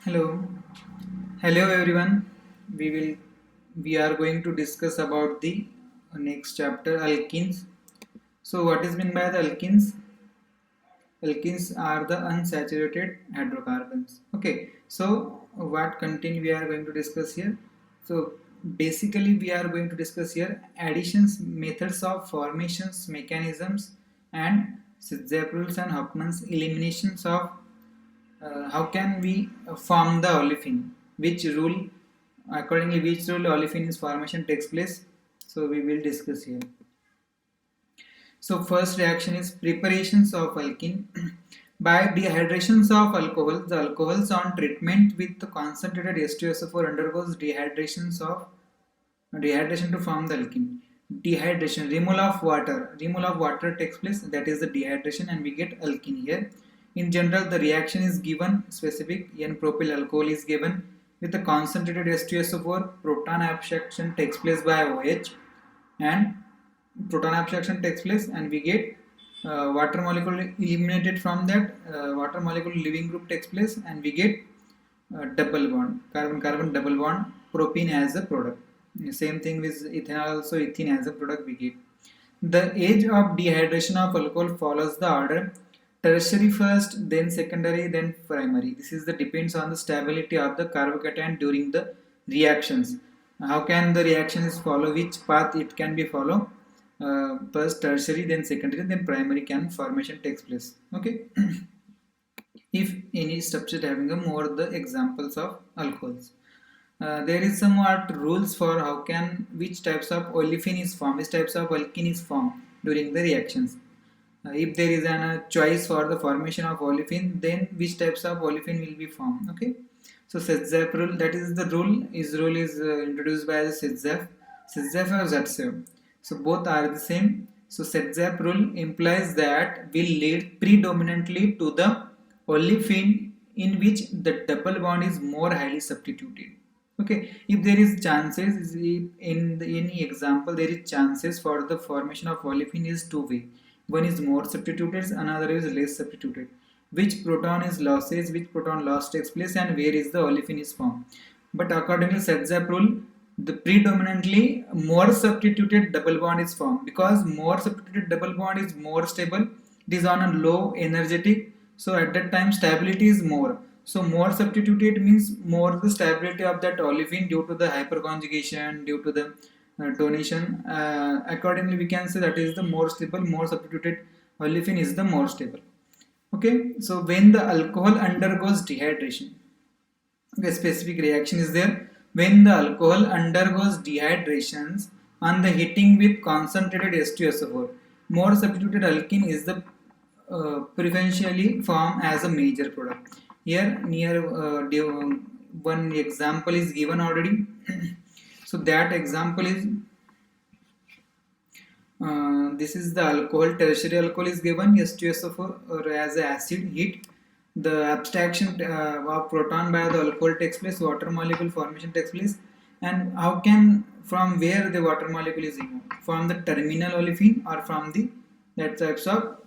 Hello, hello everyone. We are going to discuss about the next chapter, alkenes. So, what is meant by the alkenes? Alkenes are the unsaturated hydrocarbons. Okay. So, what content we are going to discuss here? So, basically, we are going to discuss here additions, methods of formations, mechanisms, and Sitzapel's and Huffman's eliminations of how can we form the olefin, which rule accordingly which rule olefin is formation takes place, so we will discuss here. So first reaction is preparations of alkene. By dehydrations of alcohol, the alcohols on treatment with the concentrated H2SO4 undergoes dehydration to form the alkene. Dehydration, removal of water takes place, that is the dehydration, and we get alkene here. In general, the reaction is given specific N-propyl alcohol is given with the concentrated H2SO4. Proton abstraction takes place by OH, and proton abstraction takes place, and we get water molecule eliminated from that. Water molecule leaving group takes place, and we get double bond, carbon-carbon double bond, propene as a product. Same thing with ethanol, also ethene as a product we get. The age of dehydration of alcohol follows the order tertiary first, then secondary, then primary. This is the depends on the stability of the carbocation during the reactions. How can the reactions follow? Which path it can be follow? First tertiary, then secondary, then primary can formation takes place. Okay. If any substrate having a more the examples of alcohols. There is somewhat rules for how can which types of olefin is formed, which types of alkene is formed during the reactions. If there is a choice for the formation of olefin, then which types of olefin will be formed. Okay, so Sitzap rule, that is the rule. Is introduced by the Sitzap or Zatsev. So both are the same. So Sitzap rule implies that will lead predominantly to the olefin in which the double bond is more highly substituted. Okay, if there is chances in any example there is chances for the formation of olefin is two way. One is more substituted, another is less substituted. Which proton is losses, which proton loss takes place, and where is the olefin is formed. But according to Sitzap rule, the predominantly more substituted double bond is formed because more substituted double bond is more stable. It is on a low energetic, so at that time stability is more. So more substituted means more the stability of that olefin due to the hyperconjugation, due to the donation. Accordingly, we can say that is the more stable, more substituted olefin is the more stable. Okay, so when the alcohol undergoes dehydration, okay, specific reaction is there. When the alcohol undergoes dehydrations on the heating with concentrated H2SO4, more substituted alkene is the preferentially formed as a major product. Here near one example is given already. So that example is this is the alcohol, tertiary alcohol is given H2SO4 or as a acid heat. The abstraction of proton by the alcohol takes place, water molecule formation takes place, and how can from where the water molecule is removed? From the terminal olefin or from the that types of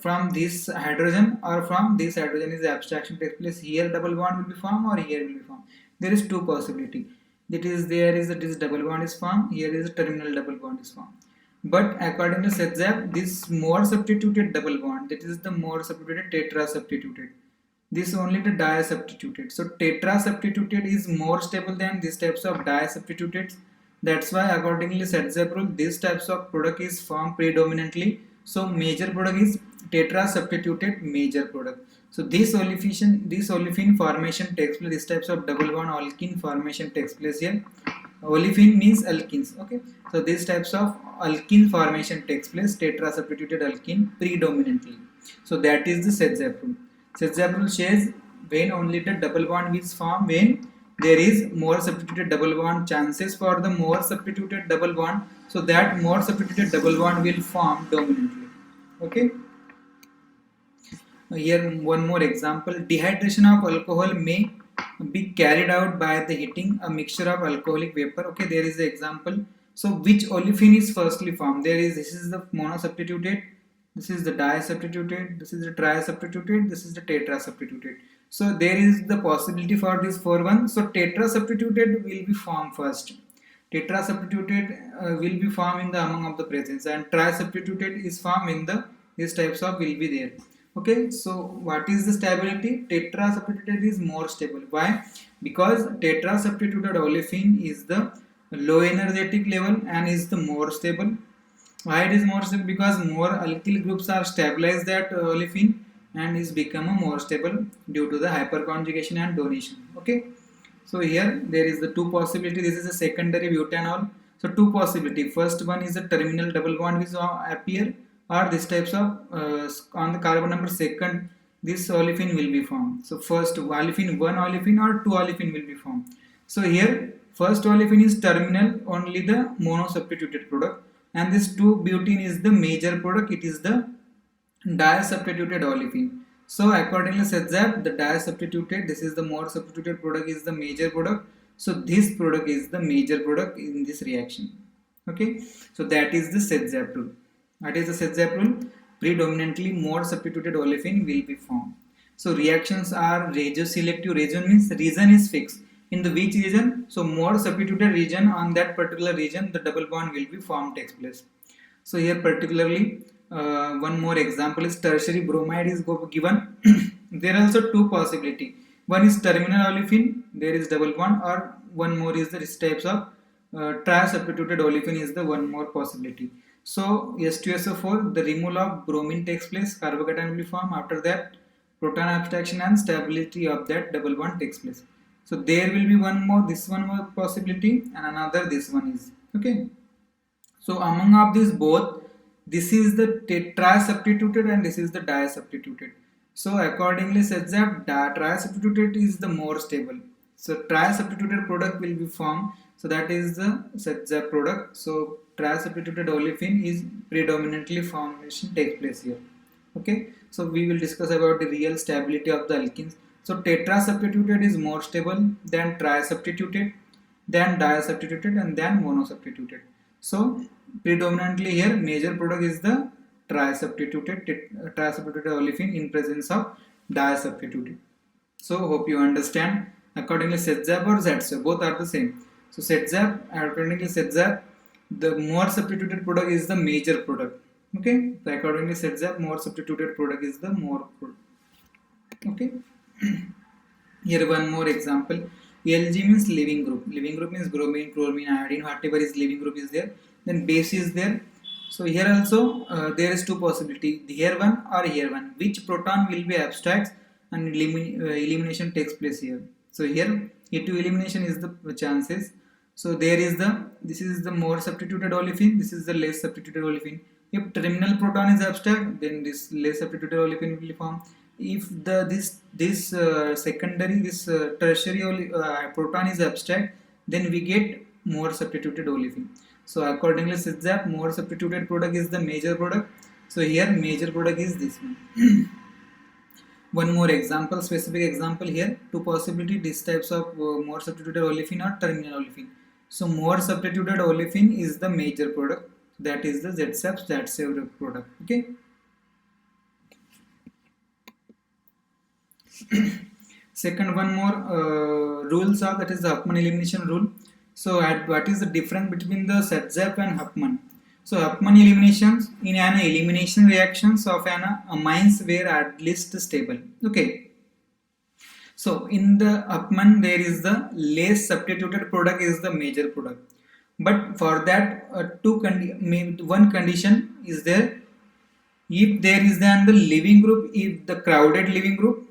from this hydrogen or from this hydrogen is the abstraction takes place. Here double bond will be formed or here will be formed. There is two possibility. That is there is this double bond is formed. Here is a terminal double bond is formed. But according to Sitzap, this more substituted double bond, that is the more substituted tetra substituted. This only the di substituted. So tetra substituted is more stable than these types of di substituted. That's why accordingly Sitzap rule, these types of product is formed predominantly. So major product is tetra substituted major product. So this olefin formation takes place. This types of double bond alkene formation takes place here. Olefin means alkenes. Okay, so these types of alkene formation takes place. Tetra substituted alkene predominantly. So that is the Sitzap rule. Sitzap rule says when only the double bond is formed when there is more substituted double bond, chances for the more substituted double bond, so that more substituted double bond will form dominantly. Okay, here one more example. Dehydration of alcohol may be carried out by the heating a mixture of alcoholic vapor. Okay, there is the example. So which olefin is firstly formed? This is the monosubstituted, this is the disubstituted, this is the trisubstituted, this is the tetrasubstituted. So there is the possibility for this for one. So tetra substituted will be formed first. Tetra substituted will be formed in the among of the presence, and tri substituted is formed in the these types of will be there. Okay, so what is the stability? Tetra substituted is more stable. Why? Because tetra substituted olefin is the low energetic level and is the more stable. Why it is more stable? Because more alkyl groups are stabilized that olefin and is become a more stable due to the hyperconjugation and donation. Okay, so here there is the two possibility. This is a secondary butanol. So two possibility. First one is the terminal double bond which appear, or this types of on the carbon number second this olefin will be formed. So first olefin, one olefin or two olefin will be formed. So here first olefin is terminal, only the mono substituted product, and this 2-butene is the major product. It is the di-substituted olefin. So accordingly says that the di-substituted, this is the more substituted product, is the major product. So this product is the major product in this reaction. Okay, so that is the Sedzap rule. What is the Sedzap rule? Predominantly more substituted olefin will be formed. So reactions are regioselective. Region means region is fixed. In the which region? So more substituted region, on that particular region the double bond will be formed takes place. So here particularly one more example is tertiary bromide is given. There are also two possibility. One is terminal olefin, there is double bond, or one more is this types of tri-substituted olefin is the one more possibility. So S2SO4, the removal of bromine takes place, carbocation will be formed. After that, proton abstraction and stability of that double bond takes place. So there will be one more, this one more possibility, and another this one is. Okay. So among of these both, this is the tri-substituted and this is the di-substituted. So accordingly says that tri-substituted is the more stable. So tri-substituted product will be formed. So that is the Sedzap product. So tri-substituted olefin is predominantly formation takes place here. Okay. So we will discuss about the real stability of the alkenes. So tetra-substituted is more stable than tri-substituted, then di-substituted, and then mono-substituted. So predominantly here major product is the tri-substituted olefin in presence of di-substituted. So hope you understand. Accordingly Sedzap or Zsap both are the same. So Sedzap, accordingly Sedzap, the more substituted product is the major product. Okay, so accordingly Sedzap, more substituted product is the more product. Okay. Here one more example. Lg means leaving group. Leaving group means bromine, chlorine, iodine, whatever is leaving group is there. Then base is there. So here also there is two possibility. Here one or here one. Which proton will be abstract and elimination takes place here. So here E2 elimination is the chances. So there is the, this is the more substituted olefin. This is the less substituted olefin. If terminal proton is abstract, then this less substituted olefin will be formed. If this secondary, this tertiary proton is abstract, then we get more substituted olefin. So accordingly Sedzap, more substituted product is the major product. So here major product is this one. One more example, specific example here. Two possibility, these types of more substituted olefin or terminal olefin. So more substituted olefin is the major product. That is the Zsap product. Okay. Second, one more rules are, that is the Huffman elimination rule. So what is the difference between the Sedzap and Huffman? So Huffman eliminations, in an elimination reactions of an amines were at least stable. Okay. So in the Huffman there is the less substituted product is the major product. But for that one condition is there. If there is then the leaving group, if the crowded leaving group,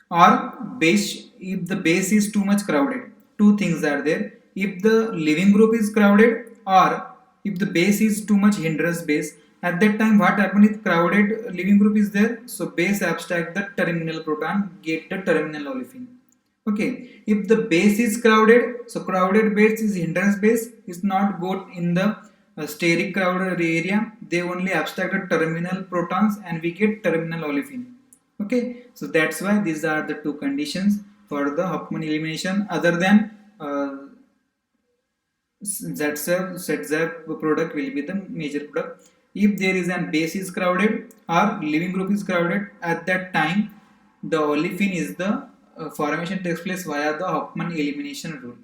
or base, if the base is too much crowded. Two things are there. If the leaving group is crowded, or if the base is too much hindrance base, at that time what happens if crowded leaving group is there? So base abstract the terminal proton, get the terminal olefin. Okay. If the base is crowded, so crowded base is hindrance base, is not got in the steric crowded area. They only abstract the terminal protons and we get terminal olefin. Okay, so that's why these are the two conditions for the Huffman elimination. Other than Sedzap product will be the major product. If there is an base is crowded or leaving group is crowded, at that time the olefin is the formation takes place via the Hofmann elimination rule.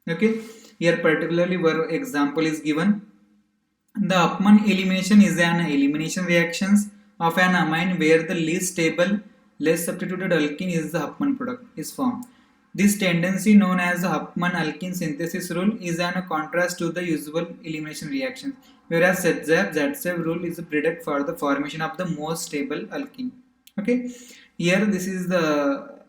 Okay, here particularly where example is given. The Hofmann elimination is an elimination reactions of an amine where the least stable, less substituted alkene is the Hofmann product is formed. This tendency, known as the Hofmann alkene synthesis rule, is an contrast to the usual elimination reactions, whereas ZZAB rule is a predict for the formation of the most stable alkene. Okay, here this is the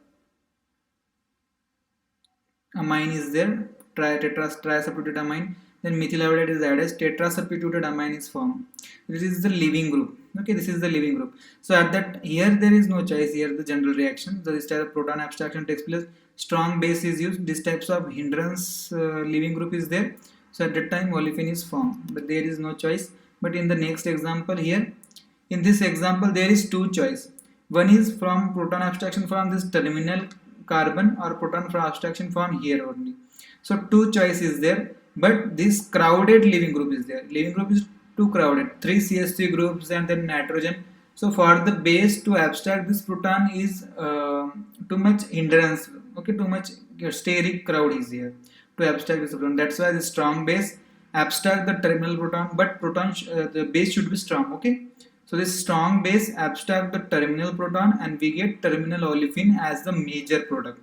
amine is there, tri-substituted amine, then methyl iodide is added, tetra-substituted amine is formed. This is the leaving group. Okay, this is the leaving group. So at that, here there is no choice, here the general reaction. So this type of proton abstraction takes place, strong base is used, this types of hindrance leaving group is there. So at that time olefin is formed, but there is no choice. But in the next example here, in this example there is two choice. One is from proton abstraction from this terminal carbon or proton from abstraction from here only. So two choice is there, but this crowded leaving group is there. Leaving group is too crowded, 3 CH3 groups and then nitrogen. So for the base to abstract this proton is too much hindrance. Okay, too much steric crowd is here to abstract this proton. That's why the strong base abstract the terminal proton, but proton the base should be strong. Okay, so this strong base abstract the terminal proton and we get terminal olefin as the major product.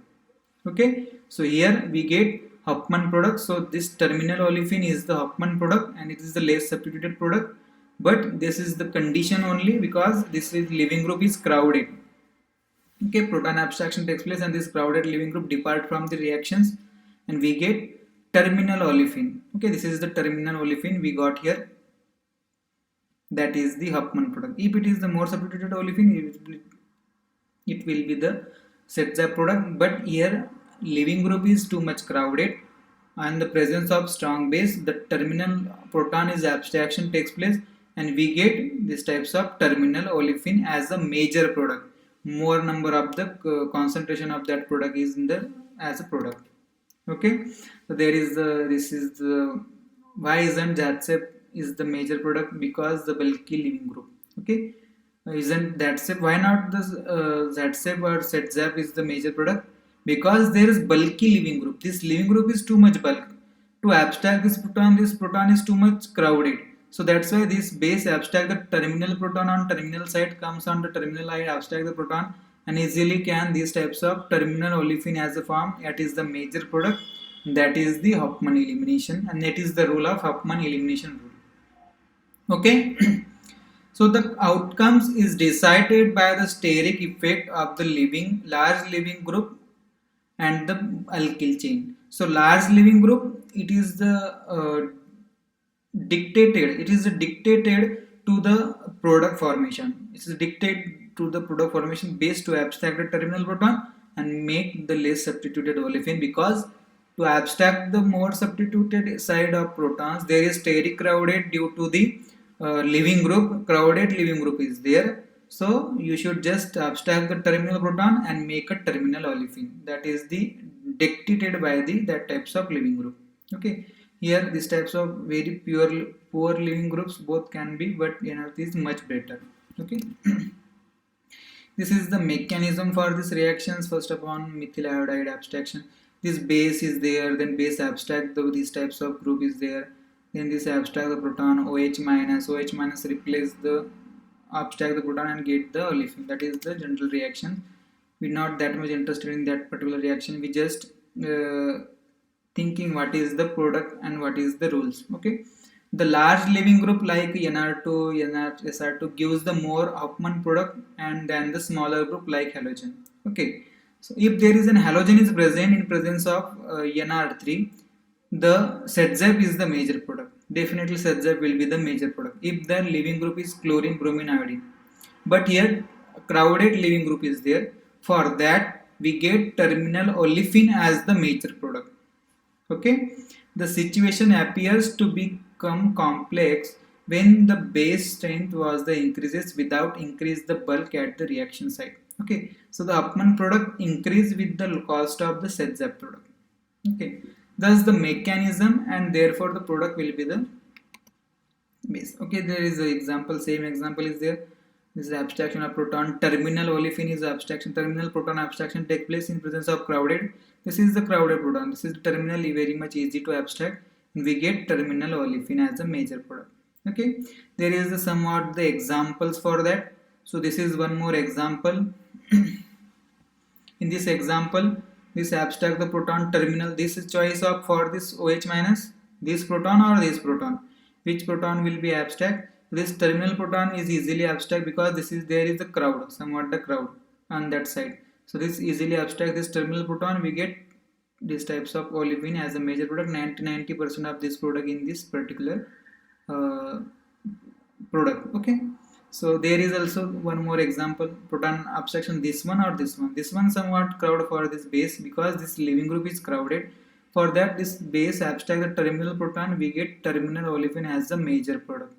Okay, so here we get Hofmann product. So this terminal olefin is the Hofmann product and it is the less substituted product, but this is the condition only because this is leaving group is crowded. Okay, proton abstraction takes place and this crowded leaving group depart from the reactions and we get terminal olefin. Okay, this is the terminal olefin we got here. That is the Hofmann product. If it is the more substituted olefin, it will be the ZZAB product, but here leaving group is too much crowded and the presence of strong base, the terminal proton is abstraction takes place and we get these types of terminal olefin as a major product. More number of the concentration of that product is in the as a product. Okay, so there is the this is the why isn't ZZAB is the major product? Because the bulky leaving group. Okay, isn't that ZZAB? Why not the ZZAB or ZZAB is the major product? Because there is bulky leaving group. This leaving group is too much bulk. To abstract this proton is too much crowded. So that's why this base abstract the terminal proton on terminal side, comes on the terminal side, abstract the proton and easily can these types of terminal olefin as a form. That is the major product. That is the Hofmann elimination and that is the rule of Hofmann elimination rule. Okay. So the outcomes is decided by the steric effect of the large leaving group and the alkyl chain. So large leaving group, it is the dictated to the product formation. It is dictated to the product formation base to abstract the terminal proton and make the less substituted olefin, because to abstract the more substituted side of protons there is steric crowded due to the leaving group, crowded leaving group is there. So you should just abstract the terminal proton and make a terminal olefin. That is the dictated by the that types of leaving group. Okay, here these types of very poor leaving groups both can be, but energy is much better. Okay. This is the mechanism for these reactions. First upon methyl iodide abstraction, this base is there, then base abstract these types of group is there, then this abstract the proton OH minus replace the abstract the proton and get the olefin. That is the general reaction. We're not that much interested in that particular reaction. We just thinking what is the product and what is the rules. Okay, the large leaving group like NR2, SR2 gives the more Hofmann product and then the smaller group like halogen. Okay, so if there is an halogen is present in presence of NR3, the ZZAB is the major product. Definitely ZZAB will be the major product if the leaving group is chlorine, bromine, iodine. But here crowded leaving group is there. For that we get terminal olefin as the major product. Okay, the situation appears to become complex when the base strength was the increases without increase the bulk at the reaction site. Okay, so the Hofmann product increase with the cost of the ZZAB product. Okay, thus the mechanism and therefore the product will be the base. Okay, there is an example, same example is there. This is abstraction of proton. Terminal olefin is abstraction. Terminal proton abstraction take place in presence of crowded. This is the crowded proton. This is terminal, very much easy to abstract. And we get terminal olefin as a major product. Okay. There is the somewhat the examples for that. So this is one more example. In this example, this abstract the proton terminal. This is choice of for this OH minus, this proton or this proton. Which proton will be abstract? This terminal proton is easily abstract because this is there is the crowd, somewhat the crowd on that side. So this easily abstract this terminal proton. We get these types of olefin as a major product. 90% of this product in this particular product. Okay. So there is also one more example, proton abstraction, this one or this one. This one somewhat crowd for this base because this leaving group is crowded. For that, this base abstract the terminal proton, we get terminal olefin as the major product.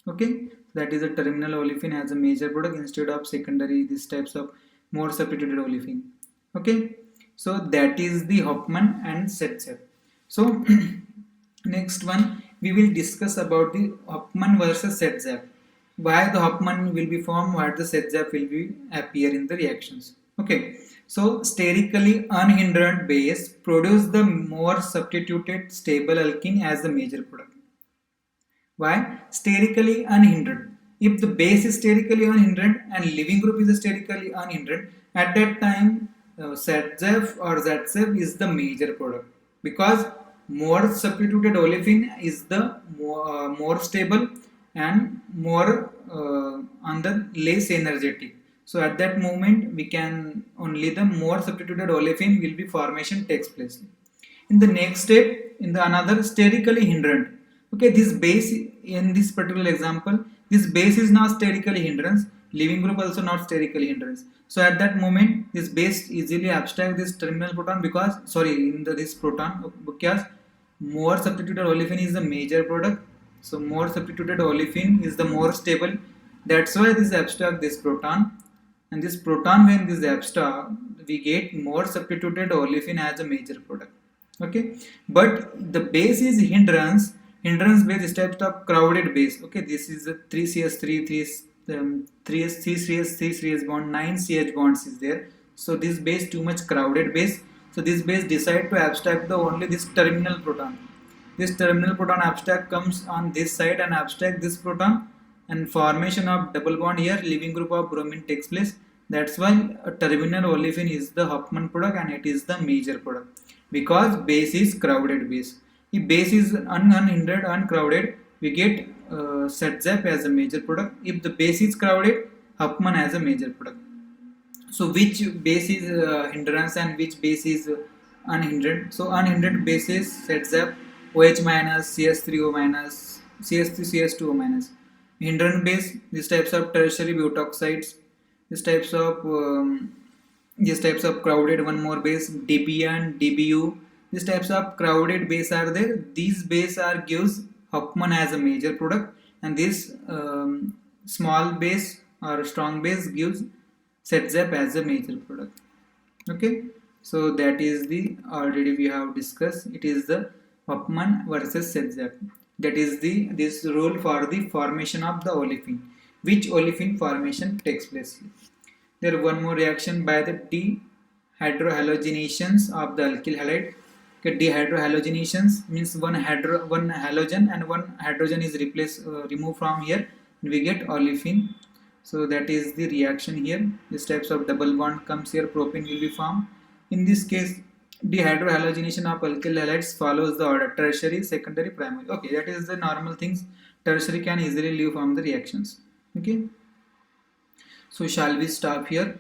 Okay, that is a terminal olefin as a major product instead of secondary, these types of more substituted olefin. Okay, so that is the Hofmann and Setzer. So next one we will discuss about the Hofmann versus Setzer. Why the Hofmann will be formed, what the Setzer will be appear in the reactions. Okay, so sterically unhindered base produce the more substituted stable alkene as the major product. Why? Sterically unhindered. If the base is sterically unhindered and leaving group is sterically unhindered, at that time ZF or ZF is the major product because more substituted olefin is the more stable and more on the less energetic. So at that moment we can only the more substituted olefin will be formation takes place. In the next step, in the another sterically hindered. Okay, this base in this particular example, this base is not sterically hindrance, leaving group also not sterically hindrance. So at that moment, this base easily abstract this terminal proton because this proton because more substituted olefin is the major product. So more substituted olefin is the more stable. That's why this abstract this proton, and this proton when this abstract, we get more substituted olefin as a major product. Okay, but the base is hindrance base, this type of crowded base. Okay, this is a 3CS3 3CS bond, 9 CH bonds is there. So this base too much crowded base. So this base decide to abstract the only this terminal proton. This terminal proton abstract comes on this side and abstract this proton, and formation of double bond here, leaving group of bromine takes place. That's why a terminal olefin is the Hofmann product and it is the major product because base is crowded base. If base is unhindered, uncrowded, we get ZF as a major product. If the base is crowded, Hofmann as a major product. So which base is hindrance and which base is unhindered? So unhindered bases ZF, OH minus, CS3O minus, CS3, CS2O minus. Hindrance base, these types of tertiary butoxides, these types of crowded one more base, DBN, DBU. These types of crowded base are there. These base are gives Hofmann as a major product, and this small base or strong base gives ZF as a major product. Okay, so that is the already we have discussed. It is the Hofmann versus ZF. That is this rule for the formation of the olefin. Which olefin formation takes place? There one more reaction by the dehydrohalogenations of the alkyl halide. Okay, dehydrohalogenations means one halogen and one hydrogen is removed from here, and we get olefin. So that is the reaction here. These types of double bond comes here, propane will be formed. In this case, dehydrohalogenation of alkyl halides follows the order tertiary, secondary, primary. Okay, that is the normal things. Tertiary can easily leave from the reactions. Okay. So shall we stop here?